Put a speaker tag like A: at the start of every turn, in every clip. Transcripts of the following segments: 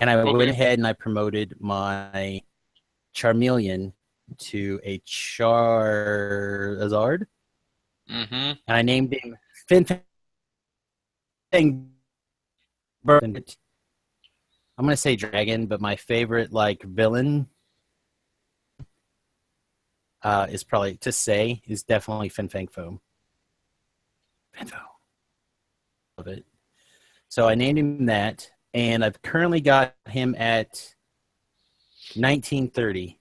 A: And I went
B: Okay.
A: ahead and I promoted my Charmeleon to a Charizard,
B: Mm-hmm.
A: and I named him Fin Fang Bird. I'm gonna say Dragon, but my favorite like villain is probably to say is definitely Fin Fang Foam. Fin Foam, love it. So I named him that, and I've currently got him at 1930.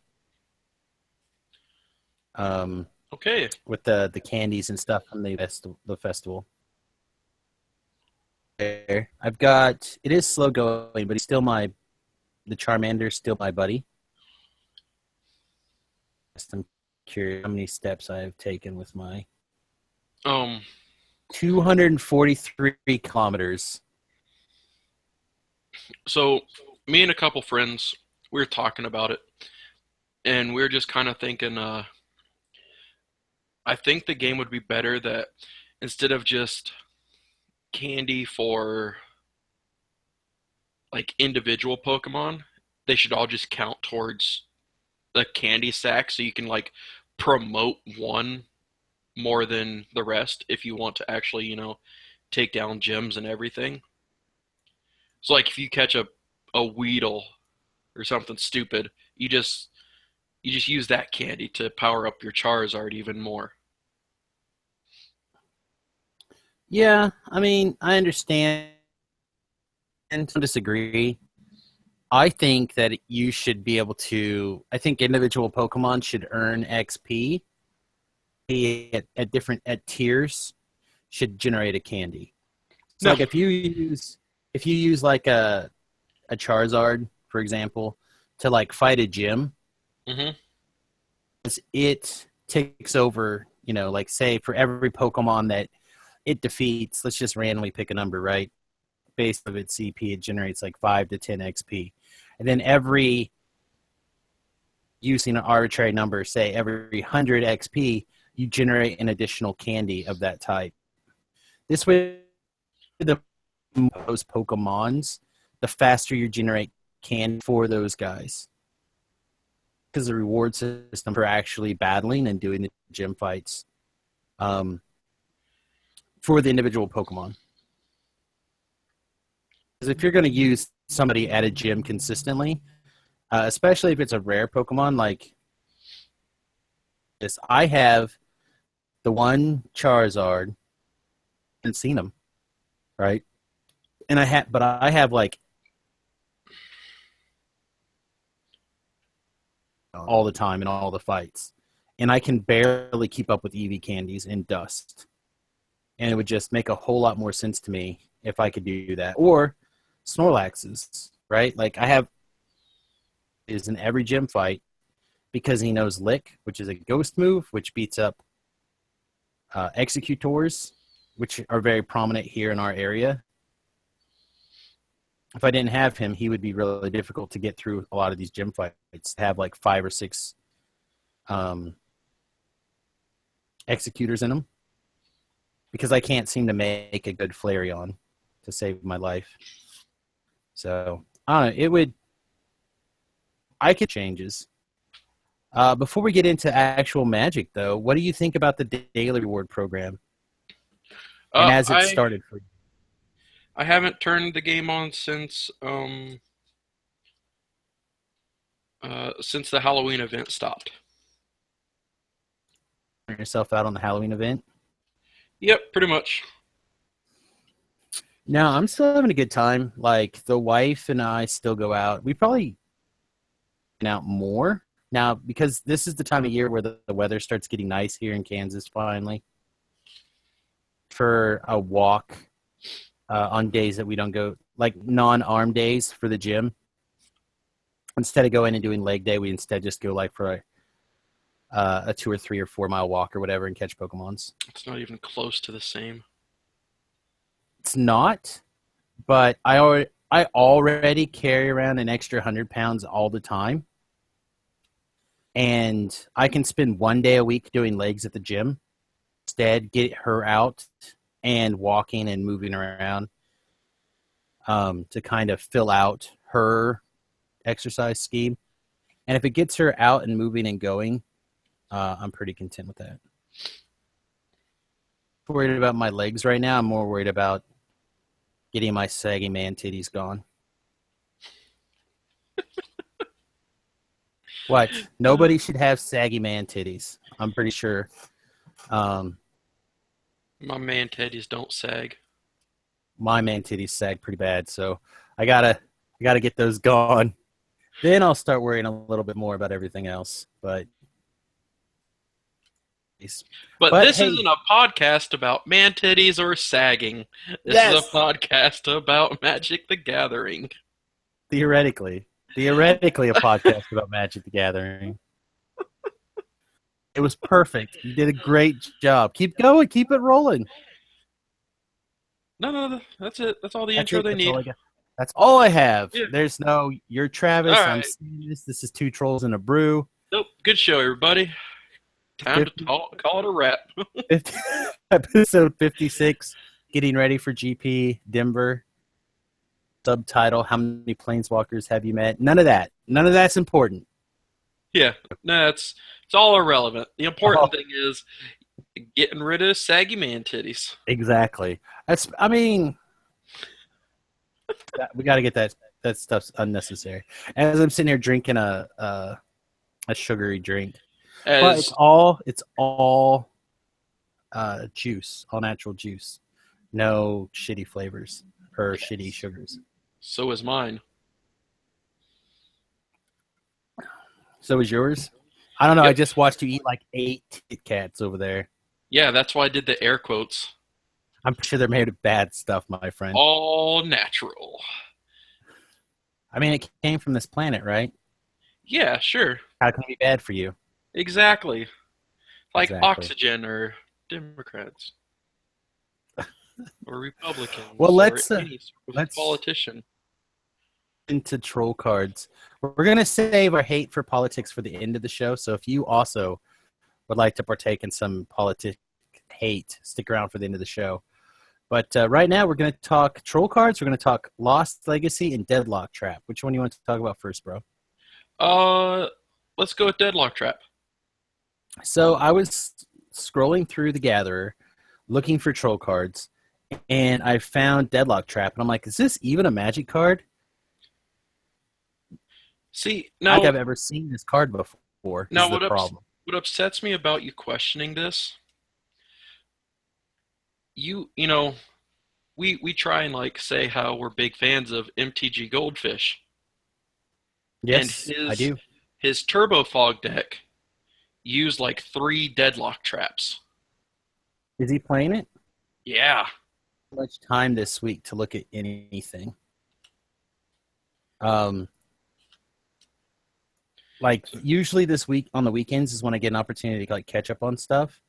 A: Um,
B: Okay.
A: with the candies and stuff from the festival. There, I've got it is slow going, but he's still the Charmander's still my buddy. I'm curious how many steps I have taken with my
B: Um,
A: 243 kilometers.
B: so me and a couple friends, we were talking about it, and we are just kind of thinking, I think the game would be better that instead of just candy for like individual Pokemon, they should all just count towards the candy sack so you can like promote one more than the rest if you want to actually, take down gyms and everything. So like if you catch a Weedle or something stupid, you just use that candy to power up your Charizard even more.
A: Yeah, I mean, I understand and some disagree. I think that you should be able to. I think individual Pokemon should earn XP at different at tiers should generate a candy. So
B: No.
A: like if you use like a Charizard, for example, to like fight a gym,
B: Mhm.
A: it takes over, like say for every Pokemon that it defeats, let's just randomly pick a number, right? Based of its CP, it generates like 5 to 10 XP. And then every using an arbitrary number, say every 100 XP, you generate an additional candy of that type. This way, the most Pokemons, the faster you generate candy for those guys. Because the reward system for actually battling and doing the gym fights um, for the individual Pokemon. Because if you're going to use somebody at a gym consistently, especially if it's a rare Pokemon like this, I have the one Charizard and seen him, right? And I have like all the time in all the fights, and I can barely keep up with EV candies and dust. And it would just make a whole lot more sense to me if I could do that. Or Snorlaxes, right? Like I have is in every gym fight because he knows Lick, which is a ghost move, which beats up Executors, which are very prominent here in our area. If I didn't have him, he would be really difficult to get through a lot of these gym fights. Have like 5 or 6 um, Executors in them because I can't seem to make a good Flareon to save my life. So I don't know. I could changes. Before we get into actual Magic, though, what do you think about the daily reward program and as it
B: I
A: started for
B: I haven't turned the game on since the Halloween event stopped.
A: yourself out on the Halloween event?
B: Yep, pretty much.
A: No, I'm still having a good time. Like the wife and I still go out. We probably get out more now because this is the time of year where the weather starts getting nice here in Kansas finally for a walk on days that we don't go, like non-arm days for the gym. Instead of going and doing leg day, we instead just go like for a 2 or 3 or 4 mile walk or whatever and catch Pokemons.
B: It's not even close to the same.
A: It's not, but I already carry around an extra 100 pounds all the time, and I can spend one day a week doing legs at the gym. Instead, get her out and walking and moving around to kind of fill out her exercise scheme. And if it gets her out and moving and going, I'm pretty content with that. Worried about my legs right now. I'm more worried about getting my saggy man titties gone. What? Nobody should have saggy man titties. I'm pretty sure.
B: My man teddies don't sag.
A: My man titties sag pretty bad, so I gotta get those gone. Then I'll start worrying a little bit more about everything else. But
B: This
A: hey,
B: isn't a podcast about man titties or sagging. This is a podcast about Magic the Gathering.
A: Theoretically a podcast about Magic the Gathering. It was perfect. You did a great job. Keep going. Keep it rolling.
B: No, that's it. That's all the intro they need.
A: That's all I have.
B: Yeah.
A: There's no, you're Travis.
B: All right.
A: I'm Steve. This is Two Trolls and a Brew.
B: Nope. Good show, everybody. Time to call it a wrap.
A: Episode 56, getting ready for GP Denver. Subtitle, how many planeswalkers have you met? None of that. None of that's important.
B: Yeah. No, it's all irrelevant. The important thing is getting rid of saggy man titties.
A: Exactly. We got to get that stuff's unnecessary. As I'm sitting here drinking a sugary drink. But it's all juice, all natural juice. No shitty flavors or shitty sugars.
B: So is mine.
A: So is yours? I don't know. Yep. I just watched you eat like 8 Kit Kats over there.
B: Yeah, that's why I did the air quotes.
A: I'm sure they're made of bad stuff, my friend.
B: All natural.
A: I mean, it came from this planet, right?
B: Yeah, sure.
A: How can it be bad for you?
B: Exactly. Like oxygen or Democrats. Or Republicans.
A: Well, let's
B: politician.
A: Into troll cards. We're going to save our hate for politics for the end of the show. So if you also would like to partake in some politic hate, stick around for the end of the show. But right now we're going to talk troll cards. We're going to talk Lost Legacy and Deadlock Trap. Which one do you want to talk about first, bro?
B: Let's go with Deadlock Trap.
A: So I was scrolling through the Gatherer, looking for troll cards, and I found Deadlock Trap, and I'm like, is this even a Magic card?
B: See, no.
A: I think I've ever seen this card before.
B: Now, what upsets me about you questioning this, you know, we try and like say how we're big fans of MTG Goldfish.
A: Yes,
B: and
A: I do.
B: His Turbo Fog deck used like 3 Deadlock Traps.
A: Is he playing it?
B: Yeah.
A: Much time this week to look at anything. Like usually this week on the weekends is when I get an opportunity to like catch up on stuff.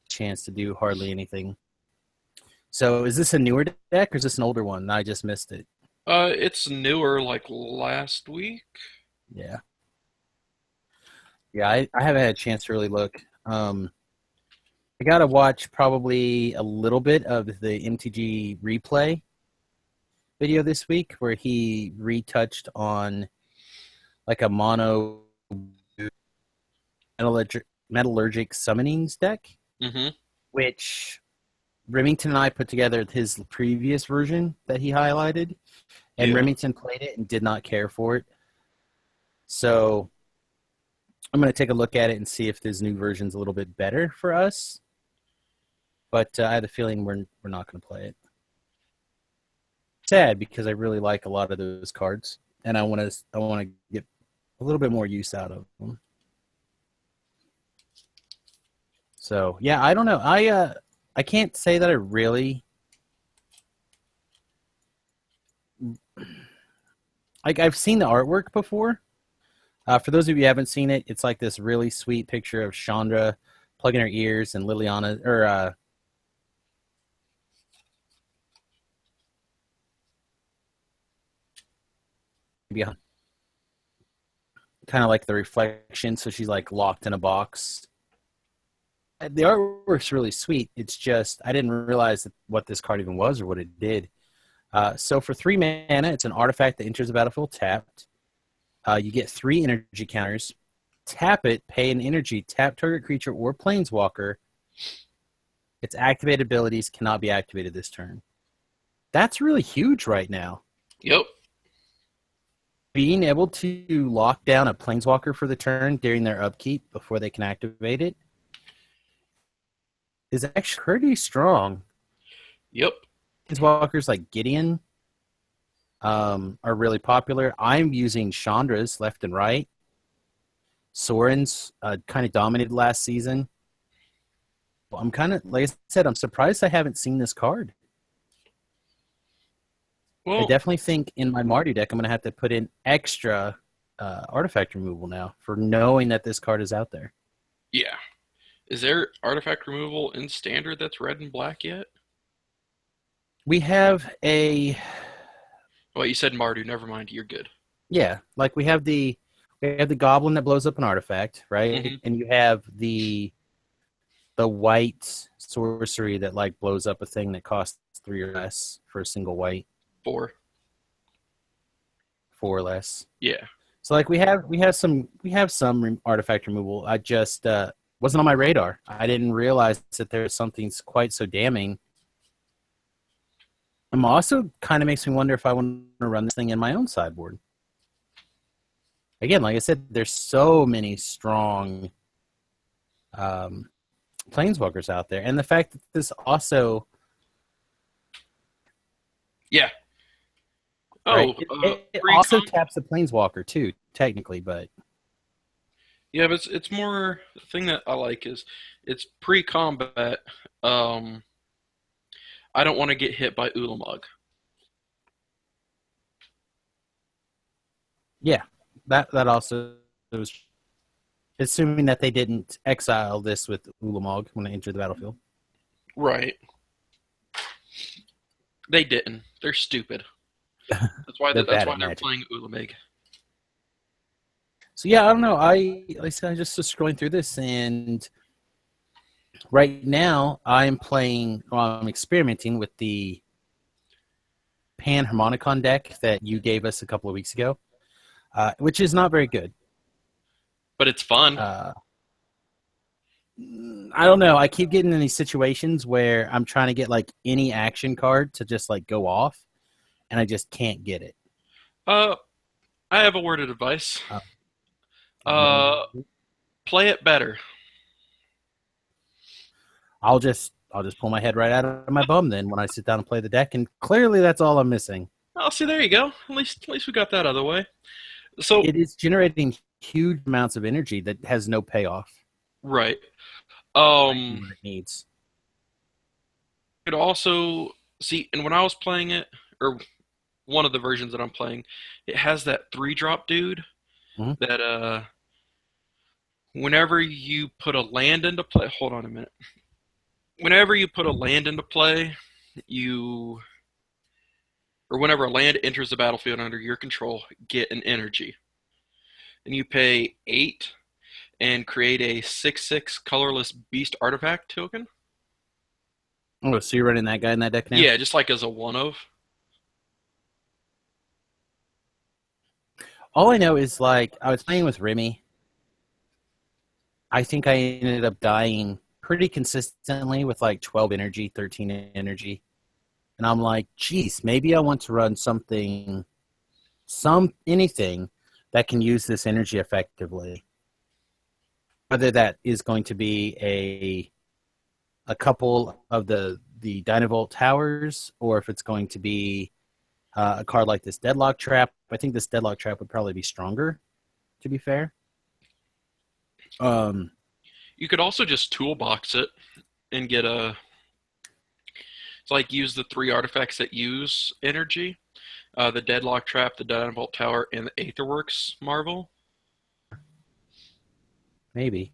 A: Chance to do hardly anything. So is this a newer deck or is this an older one? I just missed it.
B: It's newer, like last week.
A: Yeah. Yeah, I haven't had a chance to really look. I got to watch probably a little bit of the MTG replay video this week where he retouched on like a mono metallurgic summonings deck, which Remington and I put together his previous version that he highlighted, and Remington played it and did not care for it. So I'm going to take a look at it and see if this new version's a little bit better for us. But I have a feeling we're not going to play it. Sad because I really like a lot of those cards, and I want to get a little bit more use out of them. So yeah, I don't know. I can't say that I really like. I've seen the artwork before. For those of you who haven't seen it, it's like this really sweet picture of Chandra plugging her ears and Liliana, or yeah, kind of like the reflection. So she's like locked in a box. The artwork's really sweet. It's just I didn't realize what this card even was or what it did. So for 3 mana, it's an artifact that enters the battlefield tapped. You get 3 energy counters. Tap it, pay an energy, tap target creature or planeswalker. Its activated abilities cannot be activated this turn. That's really huge right now.
B: Yep.
A: Being able to lock down a planeswalker for the turn during their upkeep before they can activate it is actually pretty strong.
B: Yep.
A: Planeswalkers like Gideon are really popular. I'm using Chandra's left and right. Soren's kind of dominated last season. Well, I'm kind of, like I said, I'm surprised I haven't seen this card. I
B: Well,
A: definitely think in my Mardu deck, I'm going to have to put in extra artifact removal now for knowing that this card is out there.
B: yeah. Is there artifact removal in standard that's red and black yet?
A: We have a,
B: Well, you said Mardu. Never mind. You're good.
A: yeah, like we have the goblin that blows up an artifact, right?
B: Mm-hmm.
A: And you have the white sorcery that like blows up a thing that costs 3 or less for a single white.
B: 4.
A: 4 or less.
B: Yeah.
A: So like we have some artifact removal. I just wasn't on my radar. I didn't realize that there's something quite so damning. It also kind of makes me wonder if I want to run this thing in my own sideboard. Again, like I said, there's so many strong planeswalkers out there, and the fact that this also,
B: Yeah.
A: right,
B: Oh,
A: it also taps the planeswalker too, technically, but
B: yeah, but it's more the thing that I like is it's pre-combat. I don't want to get hit by Ulamog.
A: yeah, that also was assuming that they didn't exile this with Ulamog when they entered the battlefield.
B: Right. They didn't. They're stupid. That's why
A: They're bad
B: why
A: at
B: they're
A: magic.
B: playing Ulamog.
A: So yeah, I don't know. Like I said, I just was scrolling through this, and right now I'm experimenting with the Panharmonicon deck that you gave us a couple of weeks ago, which is not very good.
B: But it's fun.
A: I don't know. I keep getting in these situations where I'm trying to get like any action card to just like go off, and I just can't get it.
B: I have a word of advice. Play it better.
A: I'll just pull my head right out of my bum then when I sit down and play the deck, and clearly that's all I'm missing.
B: Oh, see, there you go. At least we got that out of the way. So
A: it is generating huge amounts of energy that has no payoff.
B: Right.
A: What it needs.
B: You could also see, and when I was playing it, or one of the versions that I'm playing, it has that 3-drop dude that whenever you put a land into play, hold on a minute. Whenever you put a land into play, or whenever a land enters the battlefield under your control, get an energy. And you pay 8 and create a 6/6 colorless beast artifact token.
A: Oh, so you're running that guy in that deck now?
B: Yeah, just like as a one of.
A: All I know is like I was playing with Remy. I think I ended up dying pretty consistently with like 12 energy, 13 energy. And I'm like, geez, maybe I want to run anything that can use this energy effectively. Whether that is going to be a couple of the Dynavolt towers, or if it's going to be a card like this Deadlock Trap. I think this Deadlock Trap would probably be stronger, to be fair.
B: You could also just toolbox it and get it's like use the 3 artifacts that use energy. The Deadlock Trap, the Dynavolt Tower, and the Aetherworks Marvel.
A: Maybe.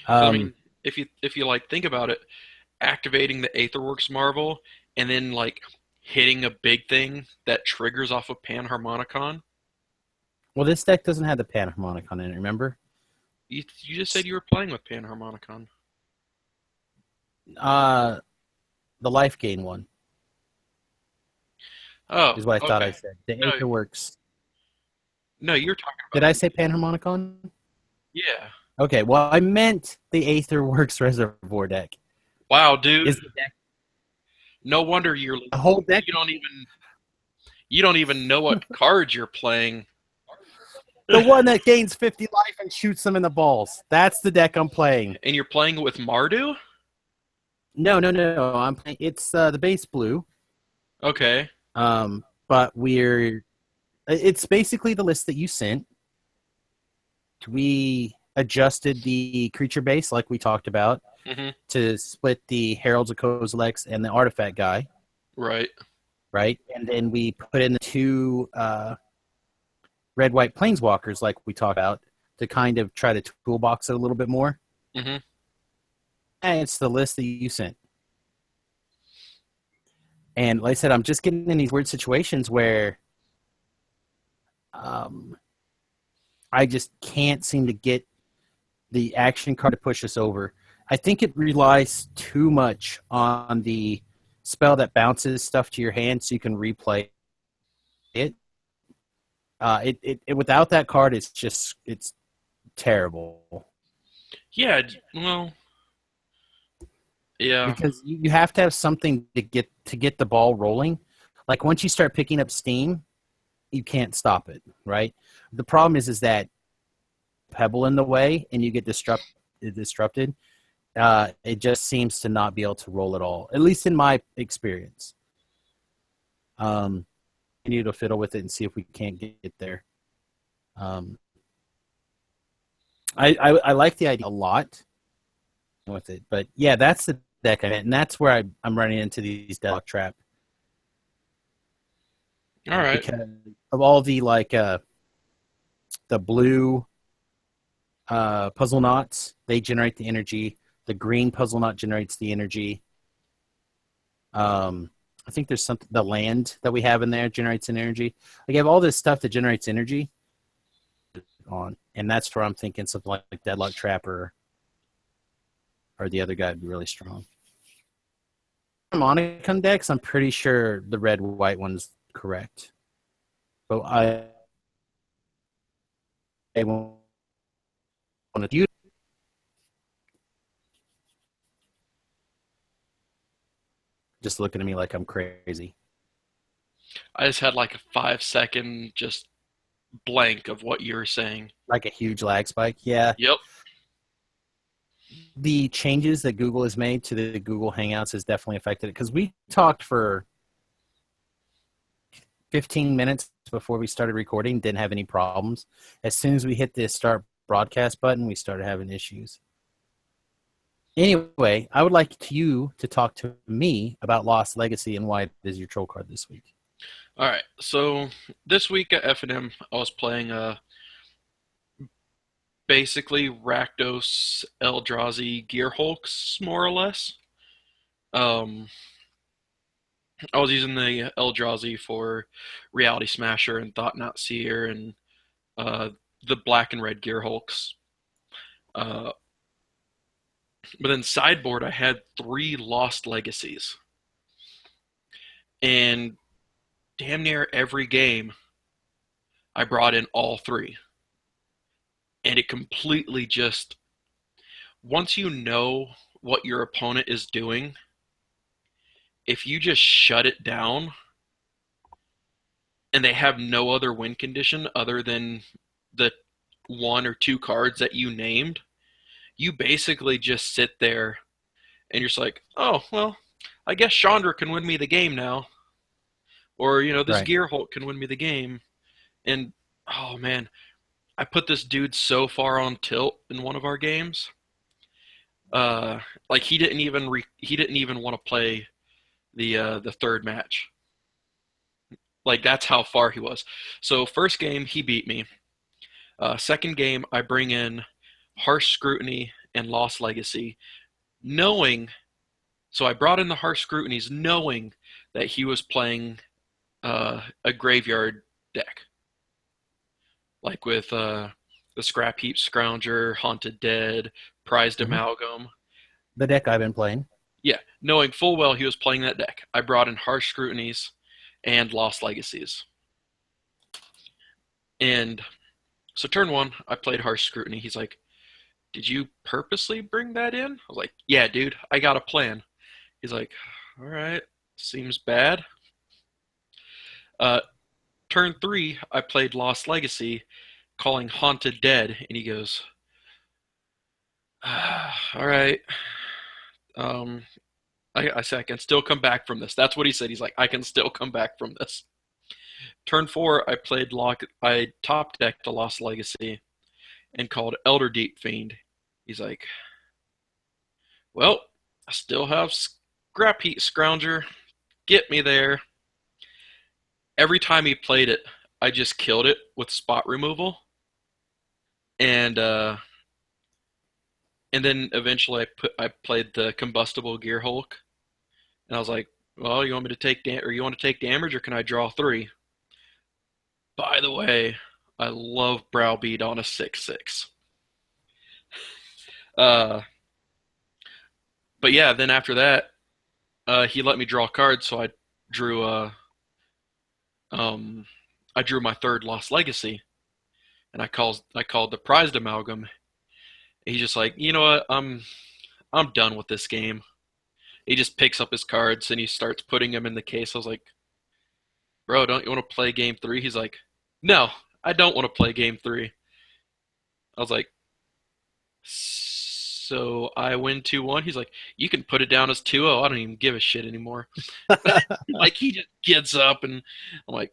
B: I mean, if you like think about it, activating the Aetherworks Marvel and then like hitting a big thing that triggers off of Panharmonicon.
A: Well, this deck doesn't have the Panharmonicon in it, remember?
B: You just said you were playing with Panharmonicon.
A: The life gain one.
B: Oh,
A: is what I thought I
B: okay.
A: said. The
B: No,
A: Aetherworks.
B: no, you're talking
A: Did
B: about
A: I say Panharmonicon?
B: yeah.
A: Okay, well, I meant the Aetherworks Reservoir deck.
B: Wow, dude.
A: Is the deck
B: No wonder
A: a whole deck?
B: you don't even know what cards you're playing.
A: The one that gains 50 life and shoots them in the balls. That's the deck I'm playing.
B: And you're playing it with Mardu?
A: No, no, no, no. I'm playing. It's the base blue.
B: Okay.
A: But we're. It's basically the list that you sent. We adjusted the creature base like we talked about
B: Mhm.
A: to split the Heralds of Kozilek and the Artifact guy,
B: Right.
A: right? And then we put in the two red white planeswalkers like we talked about to kind of try to toolbox it a little bit more.
B: Mhm.
A: And it's the list that you sent. And like I said, I'm just getting in these weird situations where I just can't seem to get the action card to push us over. I think it relies too much on the spell that bounces stuff to your hand so you can replay it. Without that card, it's terrible
B: Yeah, well, yeah.
A: because you have to have something to get the ball rolling. Like once you start picking up steam, you can't stop it, right? The problem is that pebble in the way and you get disrupted. It just seems to not be able to roll at all, at least in my experience. Continue to fiddle with it and see if we can't get there. Um, I like the idea a lot with it, but yeah, that's the deck I meant, and that's where I'm running into these deadlock trap
B: All right.
A: because of all the the blue puzzle knots, they generate the energy. The green puzzle knot generates the energy. I think there's something, the land that we have in there generates an energy. Like you have all this stuff that generates energy on, and that's where I'm thinking something like Deadlock Trapper or the other guy would be really strong. Monicum decks, I'm pretty sure the red white one's correct. But I want to you just looking at me like I'm crazy.
B: I just had like a 5 second just blank of what you were saying.
A: Like a huge lag spike. Yeah.
B: Yep.
A: The changes that Google has made to the Google Hangouts has definitely affected it because we talked for 15 minutes before we started recording, didn't have any problems. As soon as we hit the start broadcast button, we started having issues. Anyway, I would like you to talk to me about Lost Legacy and why it is your troll card this week.
B: All right. So this week at F&M, I was playing basically Rakdos Eldrazi Gearhulks, more or less. Um, I was using the Eldrazi for Reality Smasher and Thought Not Seer and uh, the black and red Gearhulks. Uh, but then sideboard, I had 3 Lost Legacies. And damn near every game, I brought in all 3. And it completely just, once you know what your opponent is doing, if you just shut it down and they have no other win condition other than the 1 or 2 cards that you named, you basically just sit there and you're just like, oh, well, I guess Chandra can win me the game now. Or, this
A: Right.
B: Gear Hulk can win me the game. And, oh, man, I put this dude so far on tilt in one of our games. Like he didn't even want to play the third match. Like that's how far he was. So first game he beat me. Second game I bring in Harsh Scrutiny and Lost Legacy, knowing. So I brought in the Harsh Scrutinies, knowing that he was playing a graveyard deck, like with the Scrap Heap Scrounger, Haunted Dead, Prized
A: Mm-hmm.
B: Amalgam.
A: The deck I've been playing.
B: Yeah, knowing full well he was playing that deck, I brought in Harsh Scrutinies, and Lost Legacies. And so turn one, I played Harsh Scrutiny. He's like, "Did you purposely bring that in?" I was like, "Yeah, dude, I got a plan." He's like, "All right, seems bad." Uh, turn three, I played Lost Legacy, calling Haunted Dead, and he goes, "All right." Um, I said I can still come back from this. That's what he said. He's like, I can still come back from this. Turn four, I top decked a Lost Legacy and called Elder Deep Fiend. He's like, well, I still have Scrap Heat Scrounger. Get me there. Every time he played it, I just killed it with spot removal, and then eventually I played the Combustible Gear Hulk, and I was like, well, you want me to take or you want to take damage, or can I draw three? By the way, I love Browbeat on a 6/6. Uh, but yeah, then after that, he let me draw cards, so drew um, I drew my third Lost Legacy, and I called the Prized Amalgam. He's just like, you know what, I'm done with this game. He just picks up his cards and he starts putting them in the case. I was like, bro, don't you want to play game three? He's like, no, I don't want to play game three. I was like, so I win 2-1. He's like, you can put it down as 2-0. I don't even give a shit anymore. Like, he just gets up, and I'm like,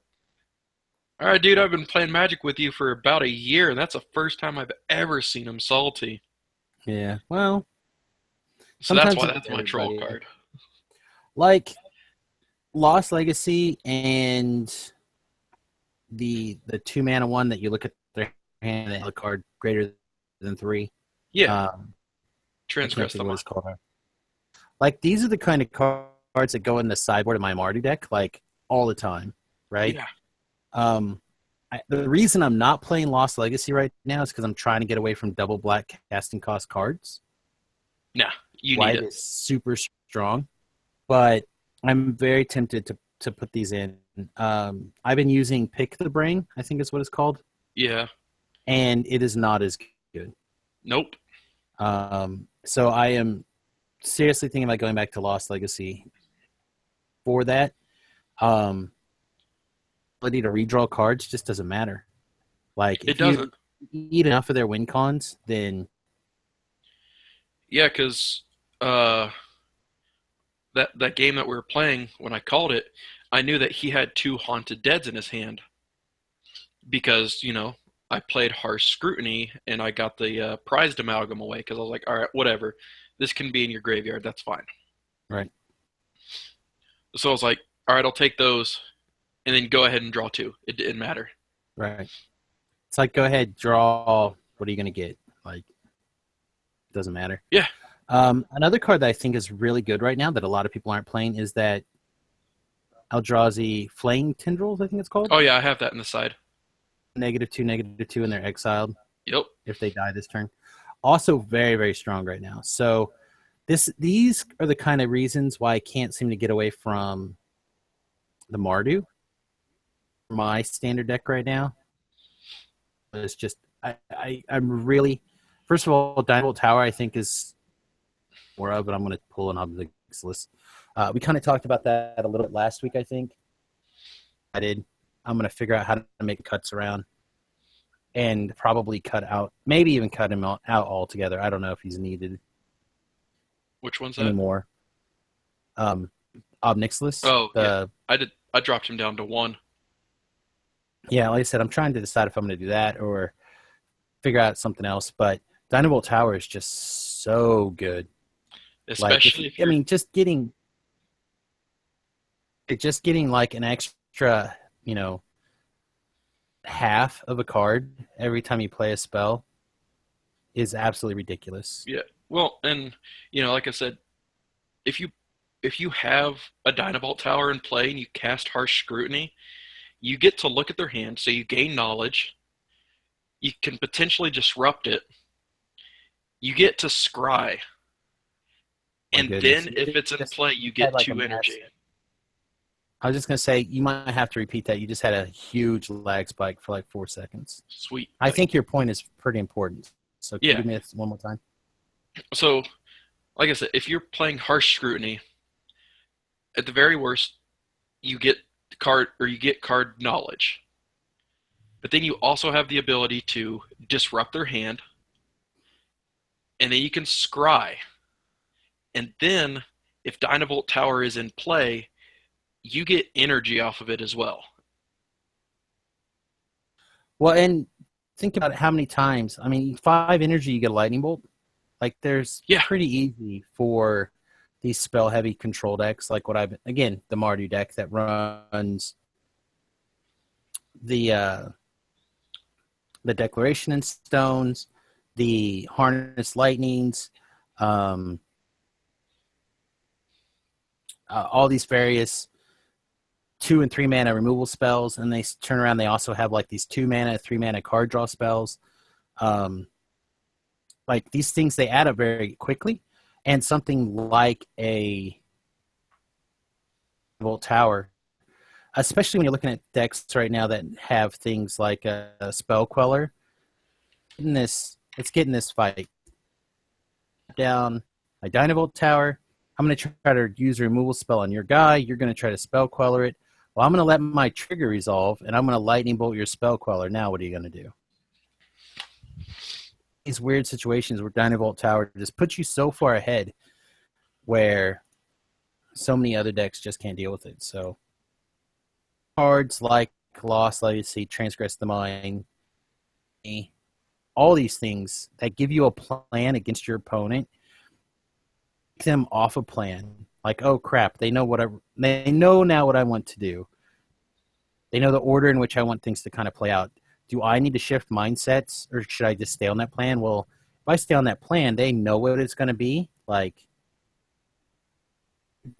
B: all right, dude, I've been playing Magic with you for about a year, and that's the first time I've ever seen him salty.
A: Yeah. Well,
B: So that's
A: sometimes
B: why
A: it's
B: that's my troll
A: everybody.
B: card.
A: Like Lost Legacy and the 2 mana one that you look at their hand and the card greater than 3.
B: Yeah,
A: Um, I can't
B: Transgress
A: think
B: the
A: of what
B: Mind.
A: it's called. Like these are the kind of cards that go in the sideboard of my Mardu deck, like all the time, right?
B: Yeah,
A: Um, the reason I'm not playing Lost Legacy right now is because I'm trying to get away from double black casting cost cards.
B: nah, you need
A: White
B: it.
A: is super strong, but I'm very tempted to put these in. I've been using Pick the Brain, I think is what it's called,
B: Yeah,
A: and it is not as good.
B: nope.
A: So I am seriously thinking about going back to Lost Legacy for that. Ability to redraw cards just doesn't matter. Like
B: It
A: if you
B: doesn't.
A: eat enough of their win cons, then
B: Yeah, because that game that we were playing, when I called it, I knew that he had two Haunted Deads in his hand because I played Harsh Scrutiny and I got the Prized Amalgam away because I was like, all right, whatever, this can be in your graveyard, that's fine.
A: right,
B: So I was like, all right, I'll take those and then go ahead and draw two. It didn't matter.
A: right. It's like go ahead, draw. What are you gonna get? Like, doesn't matter.
B: Yeah.
A: Another card that I think is really good right now that a lot of people aren't playing is that Eldrazi Flame Tendrils, I think it's called.
B: Oh yeah, I have that in the side.
A: -2, and they're exiled
B: Yep.
A: if they die this turn. Also very, very strong right now. So these are the kind of reasons why I can't seem to get away from the Mardu. My standard deck right now is just I'm really, first of all, Dynavolt Tower I think is more of, but I'm going to pull an objects list. We kind of talked about that a little bit last week, I think. I'm going to figure out how to make cuts around and probably cut out, maybe even cut him out altogether. I don't know if he's needed
B: Which one's that?
A: anymore. Obnixilus.
B: Oh yeah, I dropped him down to 1.
A: Yeah, like I said, I'm trying to decide if I'm going to do that or figure out something else. But Dynavolt Tower is just so good.
B: Especially
A: Like,
B: if you're
A: just getting like an extra, half of a card every time you play a spell is absolutely ridiculous.
B: yeah. Well, and like I said, if you have a Dynavolt Tower in play and you cast Harsh Scrutiny, you get to look at their hand, so you gain knowledge. You can potentially disrupt it. You get to scry,
A: My
B: and
A: goodness.
B: then if it's in
A: Just
B: play, you
A: had
B: get
A: like a
B: 2 energy.
A: I was just gonna say you might have to repeat that. You just had a huge lag spike for like 4 seconds.
B: Sweet.
A: I think your point is pretty important. So can you
B: Yeah.
A: give me this one more time?
B: So, like I said, if you're playing harsh scrutiny, at the very worst, you get card knowledge. But then you also have the ability to disrupt their hand, and then you can scry. And then, if Dynavolt Tower is in play, you get energy off of it as well.
A: Well, and think about how many times. I mean, 5 energy, you get a lightning bolt. Like, there's
B: Yeah,
A: pretty easy for these spell heavy control decks, like what I've again the Mardu deck that runs the uh, the Declaration and Stones, the Harness Lightnings, um, all these various 2 and 3 mana removal spells, and they turn around. They also have like these 2 mana, 3 mana card draw spells. Um, like these things, they add up very quickly, and something like a Volt Tower, especially when you're looking at decks right now that have things like a Spell Queller. It's getting this fight down my Dynavolt Tower. I'm going to try to use a removal spell on your guy. You're going to try to Spell Queller it. Well, I'm going to let my trigger resolve, and I'm going to Lightning Bolt your Spell Queller. Now, what are you going to do? These weird situations where Dynavolt Tower just puts you so far ahead where so many other decks just can't deal with it. So cards like Lost Legacy, Transgress the Mind, all these things that give you a plan against your opponent, take them off a plan. Like, oh crap, they know now what I want to do. They know the order in which I want things to kind of play out. Do I need to shift mindsets, or should I just stay on that plan? Well, if I stay on that plan, they know what it's going to be. Like,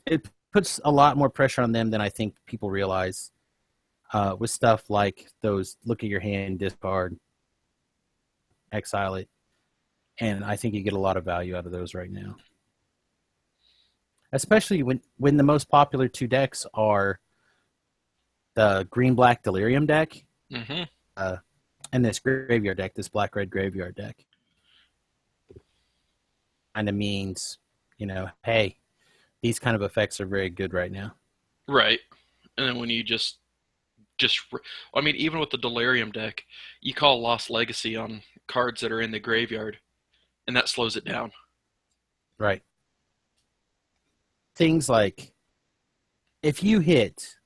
A: it puts a lot more pressure on them than I think people realize. With stuff like those, look at your hand, discard, exile it, and I think you get a lot of value out of those right now. Especially when the most popular two decks are the green-black Delirium deck
B: mm-hmm.
A: And this graveyard deck, this black-red graveyard deck. Kind of means, hey, these kind of effects are very good right now.
B: Right. And then when you I mean, even with the Delirium deck, you call Lost Legacy on cards that are in the graveyard, and that slows it down.
A: Right. Things like, if you hit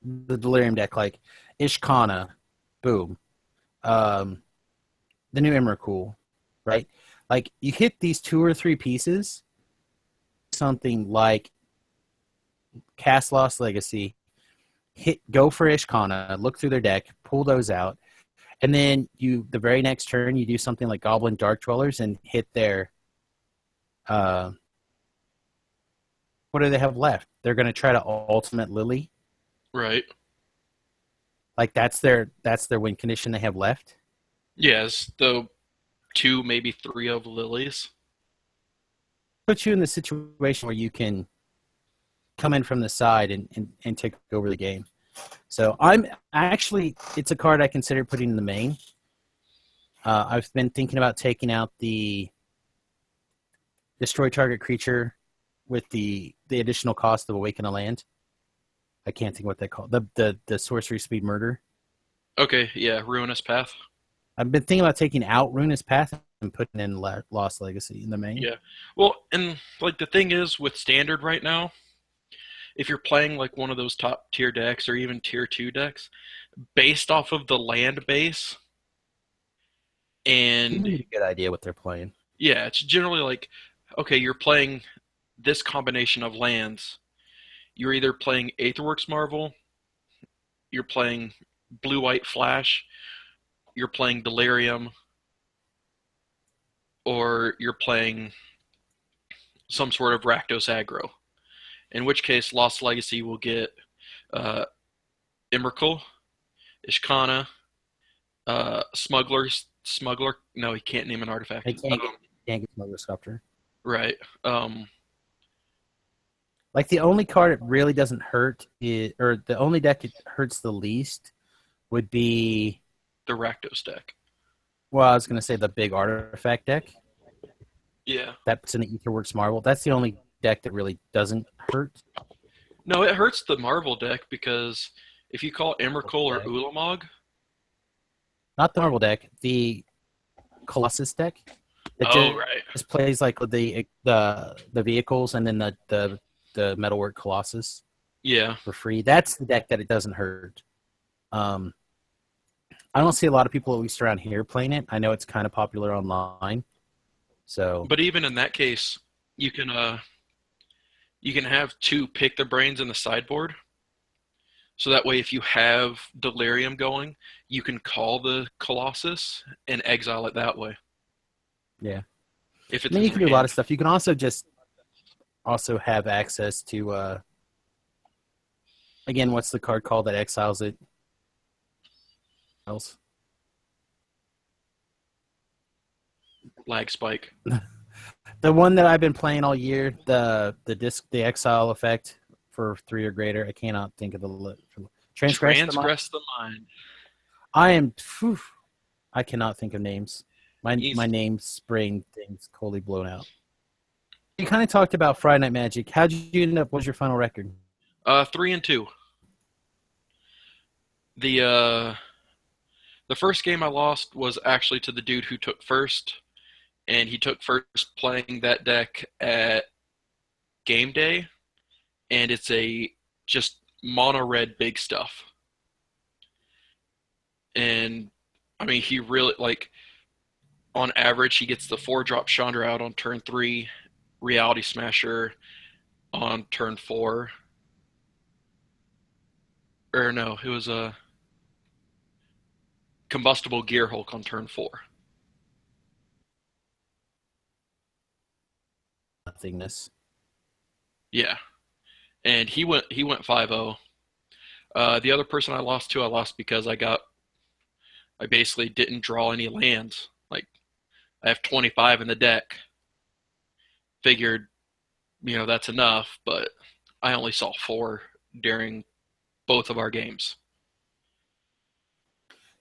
A: the Delirium deck, like Ishkana, boom, the new Emrakul, right? Like, you hit these 2 or 3 pieces, something like cast Lost Legacy, go for Ishkana, look through their deck, pull those out, and then the very next turn you do something like Goblin Dark Dwellers and hit their what do they have left? They're going to try to Ultimate Lily.
B: Right.
A: Like, that's their win condition they have left.
B: Yes, the 2, maybe 3 of Lilies.
A: Put you in the situation where you can come in from the side and take over the game. So it's a card I consider putting in the main. I've been thinking about taking out the destroy target creature with the additional cost of Awaken a Land. I can't think what they call the sorcery speed murder.
B: Okay, yeah, Ruinous Path.
A: I've been thinking about taking out Ruinous Path and putting in Lost Legacy in the main.
B: Yeah. Well, and like the thing is with Standard right now, if you're playing like one of those top tier decks or even tier 2 decks, based off of the land base, and
A: Really a good idea what they're playing.
B: yeah, it's generally like, okay, you're playing this combination of lands. You're either playing Aetherworks Marvel, you're playing Blue-White Flash, you're playing Delirium, or you're playing some sort of Rakdos aggro. In which case, Lost Legacy will get Emrakul, Ishkana, Smuggler. No, he can't name an artifact.
A: They can't get Smuggler Sculptor.
B: Right.
A: Like the only card it really doesn't hurt is, or the only deck it hurts the least would be,
B: The Rakdos deck.
A: well, I was going to say the big artifact deck.
B: Yeah.
A: That's in the Etherworks Marvel. That's the only deck that really doesn't hurt.
B: No, it hurts the Marvel deck because if you call Emrakul or
A: Deck.
B: Ulamog,
A: Not the Marvel deck, the Colossus deck. That
B: oh right,
A: just plays like the vehicles and then the metalwork Colossus
B: yeah.
A: for free. That's the deck that it doesn't hurt. Um, I don't see a lot of people, at least around here, playing it. I know it's kind of popular online. So
B: But even in that case, you can uh you can have two pick the brains in the sideboard. So that way, if you have Delirium going, you can call the Colossus and exile it that way
A: yeah,
B: if
A: I
B: it's
A: mean
B: in
A: you
B: your
A: can do a lot of
B: hand.
A: stuff. You can also just also have access to again, what's the card called that exiles it else?
B: Lag spike.
A: The one that I've been playing all year, the exile effect for 3 or greater. I cannot think of transgress the mind.
B: Transgress the mind.
A: I am. Whew, I cannot think of names. My
B: Easy.
A: name's brain thing's totally blown out. You kind of talked about Friday Night Magic. How'd you end up? What was your final record?
B: 3-2. The first game I lost was actually to the dude who took first, and he took first playing that deck at game day, and it's a just mono red big stuff. And I mean, he really like on average he gets the 4-drop Chandra out on turn 3, Reality Smasher on turn 4, or no, it was a Combustible Gear Hulk on turn 4.
A: Nothingness.
B: Yeah, and he went 5-0. The other person I lost to, I lost because I basically didn't draw any lands. Like I have 25 in the deck. Figured, that's enough, but I only saw 4 during both of our games.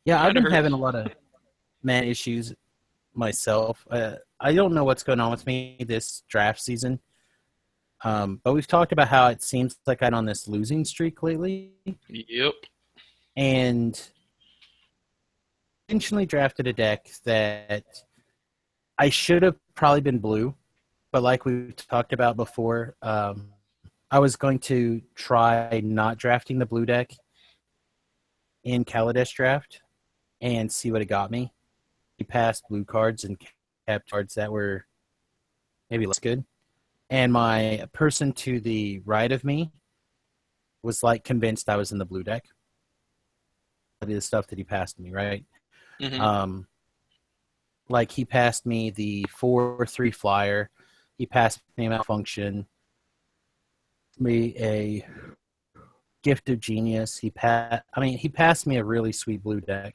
A: Yeah, I've
B: Kind of
A: been
B: hurt.
A: having a lot of man issues myself. I don't know what's going on with me this draft season. But we've talked about how it seems like I'm on this losing streak lately,
B: Yep.
A: and intentionally drafted a deck that I should have probably been blue, but like we talked about before, I was going to try not drafting the blue deck in Kaladesh draft and see what it got me. We passed blue cards and kept cards that were maybe less good. And my person to the right of me was like convinced I was in the blue deck. The stuff that he passed me, right?
B: Hmm.
A: Um, like he passed me the 4/3 flyer. He passed me a malfunction. Me a gift of genius. He passed me a really sweet blue deck,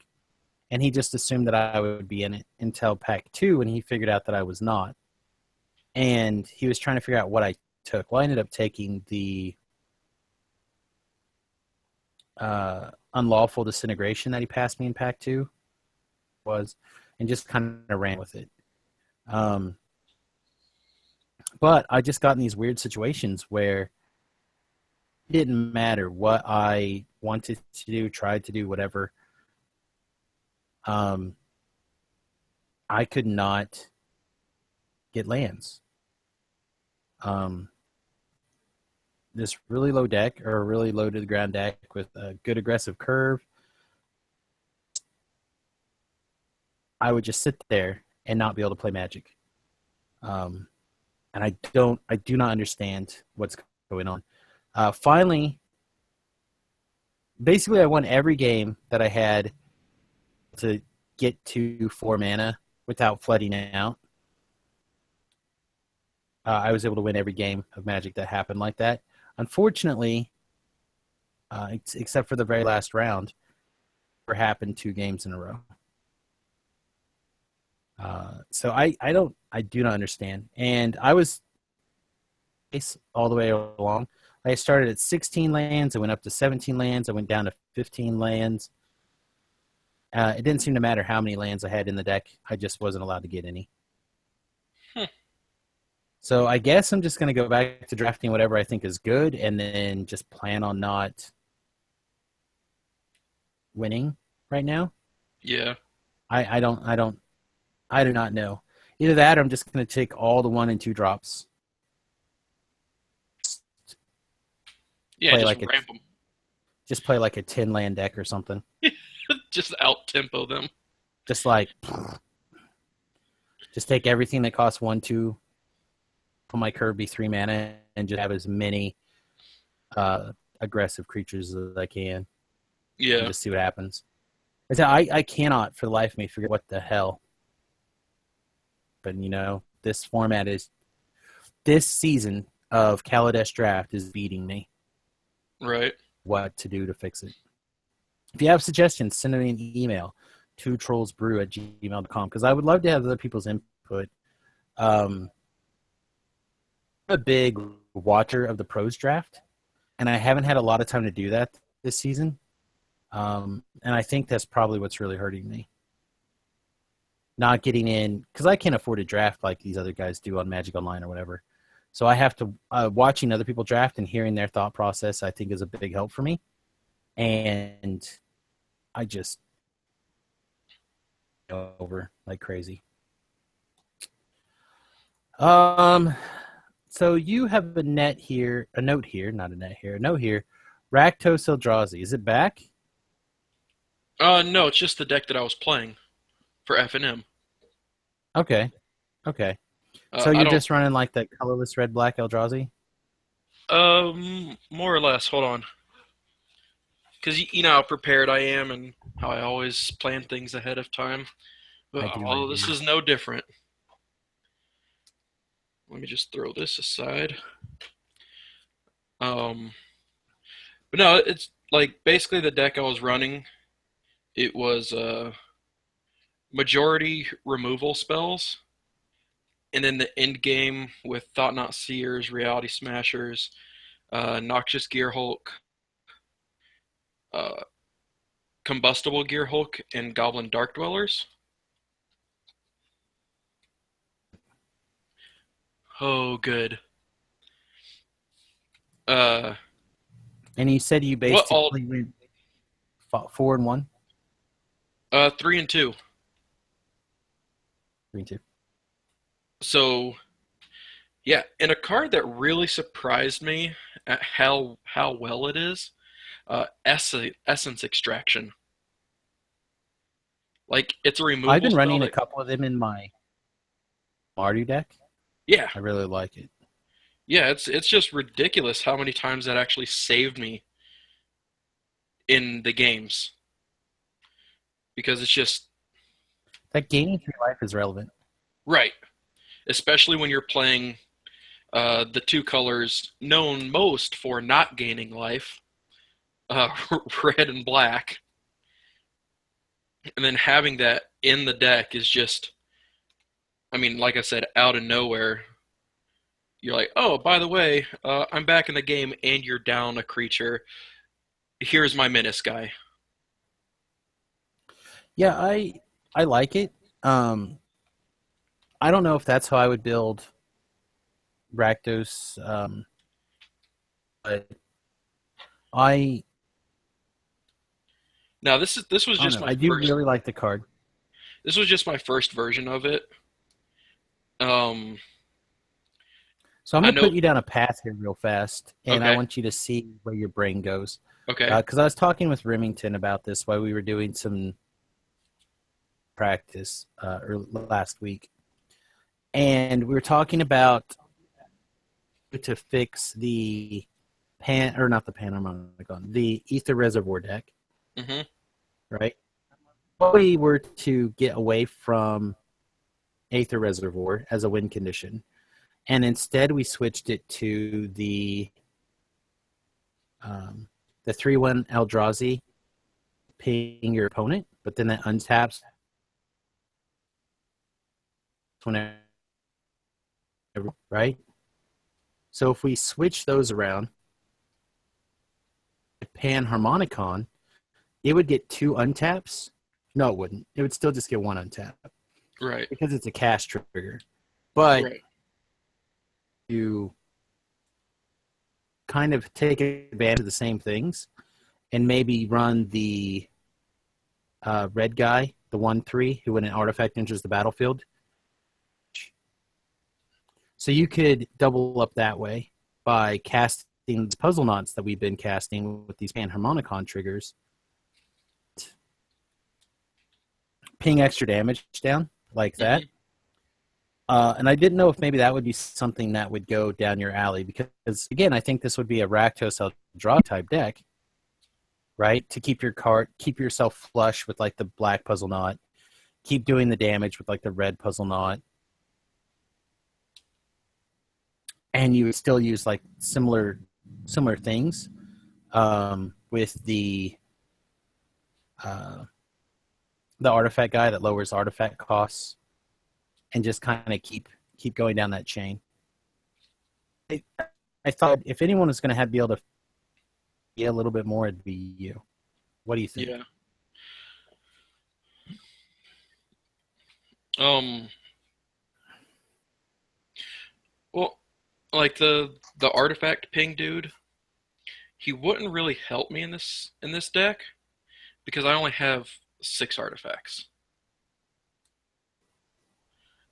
A: and he just assumed that I would be in it until pack 2, and he figured out that I was not. And he was trying to figure out what I took. Well, I ended up taking the unlawful disintegration that he passed me in pack 2 was, and just kind of ran with it. But I just got in these weird situations where it didn't matter what I wanted to do, tried to do, whatever. I could not get lands. This really low deck, or a really low to the ground deck with a good aggressive curve, I would just sit there and not be able to play Magic. And I do not understand what's going on. Finally, basically, I won every game that I had to get to 4 mana without flooding out. I was able to win every game of Magic that happened like that. Unfortunately, except for the very last round, never happened 2 games in a row. So I do not understand. And I was all the way along. I started at 16 lands. I went up to 17 lands. I went down to 15 lands. It didn't seem to matter how many lands I had in the deck. I just wasn't allowed to get any.
B: Hmm.
A: So I guess I'm just going to go back to drafting whatever I think is good and then just plan on not winning right now.
B: Yeah.
A: I do not know. Either that or I'm just going to take all the 1 and 2 drops.
B: Yeah,
A: Play
B: just
A: like a
B: ramp them.
A: just play like a 10 land deck or something.
B: Just out tempo them.
A: Just like just take everything that costs 1 2 on my Kirby 3 mana and just have as many aggressive creatures as I can and
B: Yeah.
A: just see what happens. I cannot for the life of me figure what the hell. But this format is this season of Kaladesh Draft is beating me.
B: Right.
A: What to do to fix it? If you have suggestions, send me an email to trollsbrew@gmail.com because I would love to have other people's input. I'm a big watcher of the pros draft, and I haven't had a lot of time to do that this season. And I think that's probably what's really hurting me. Not getting in because I can't afford to draft like these other guys do on Magic Online or whatever. So I have to watching other people draft and hearing their thought process. I think is a big help for me, and I just go over like crazy. So you have a note here, not a net here, a note here. Rakdos Eldrazi, is it back?
B: No, it's just the deck that I was playing for F&M.
A: Okay. So
B: I
A: you're
B: don't.
A: just running like the colorless red black Eldrazi?
B: More or less. Hold on, because you know how prepared I am and how I always plan things ahead of time.
A: I
B: But
A: do.
B: this is no different. Let me just throw this aside. Um, but no, it's like basically the deck I was running. It was majority removal spells, and then the end game with Thought Not Seers, Reality Smashers, Noxious Gear Hulk, uh, Combustible Gear Hulk, and Goblin Dark Dwellers. Oh, good. Uh,
A: And you said you
B: what all?
A: basically went 4-1,
B: 3 and 2.
A: 3-2.
B: So yeah, and a card that really surprised me at how well it is, Essence Extraction. Like it's a
A: I've
B: removal
A: been
B: spell
A: running a
B: that.
A: couple of them in my Mardu deck.
B: Yeah,
A: I really like it.
B: yeah, it's just ridiculous how many times that actually saved me in the games because it's just
A: That gaining 3 life is relevant.
B: right, especially when you're playing the two colors known most for not gaining life, uh, red and black, and then having that in the deck is just, I mean, like I said, out of nowhere. You're like, oh, by the way, I'm back in the game, and you're down a creature. Here's my menace guy.
A: Yeah, I like it. Um, I don't know if that's how I would build Rakdos, but I
B: Now this was
A: I don't
B: just
A: know.
B: my
A: I do
B: first.
A: really like the card.
B: This was just my first version of it. Um,
A: So I'm
B: I
A: going to
B: know.
A: put you down a path here real fast, and I
B: Okay,
A: want you to see where your brain goes.
B: okay,
A: Because I was talking with Remington about this while we were doing some practice last week, and we were talking about to fix the not the Panharmonicon, the Ether Reservoir deck,
B: mm-hmm.
A: right? If we were to get away from Aether Reservoir as a win condition, and instead we switched it to the 3/1 Eldrazi, paying your opponent, but then that untaps whenever, right? So if we switch those around, Panharmonicon, it would get 2 untaps. No, it wouldn't. It would still just get 1 untap
B: Right.
A: because it's a cast trigger. But
B: Right.
A: you kind of take advantage of the same things and maybe run the red guy, the 1/3, who when an artifact enters the battlefield. So you could double up that way by casting the puzzle knots that we've been casting with these Panharmonicon triggers. Ping extra damage down like that.
B: Mm-hmm.
A: And I didn't know if maybe that would be something that would go down your alley because, again, I think this would be a Rakdos draw type deck, right? To keep yourself flush with like the black puzzle knot, keep doing the damage with like the red puzzle knot, and you would still use like similar things with the artifact guy that lowers artifact costs, and just kind of keep going down that chain. I thought if anyone was going to be able to get a little bit more, it'd be you. What do you think?
B: Yeah. Well, like the artifact ping dude, he wouldn't really help me in this deck because I only have 6 artifacts.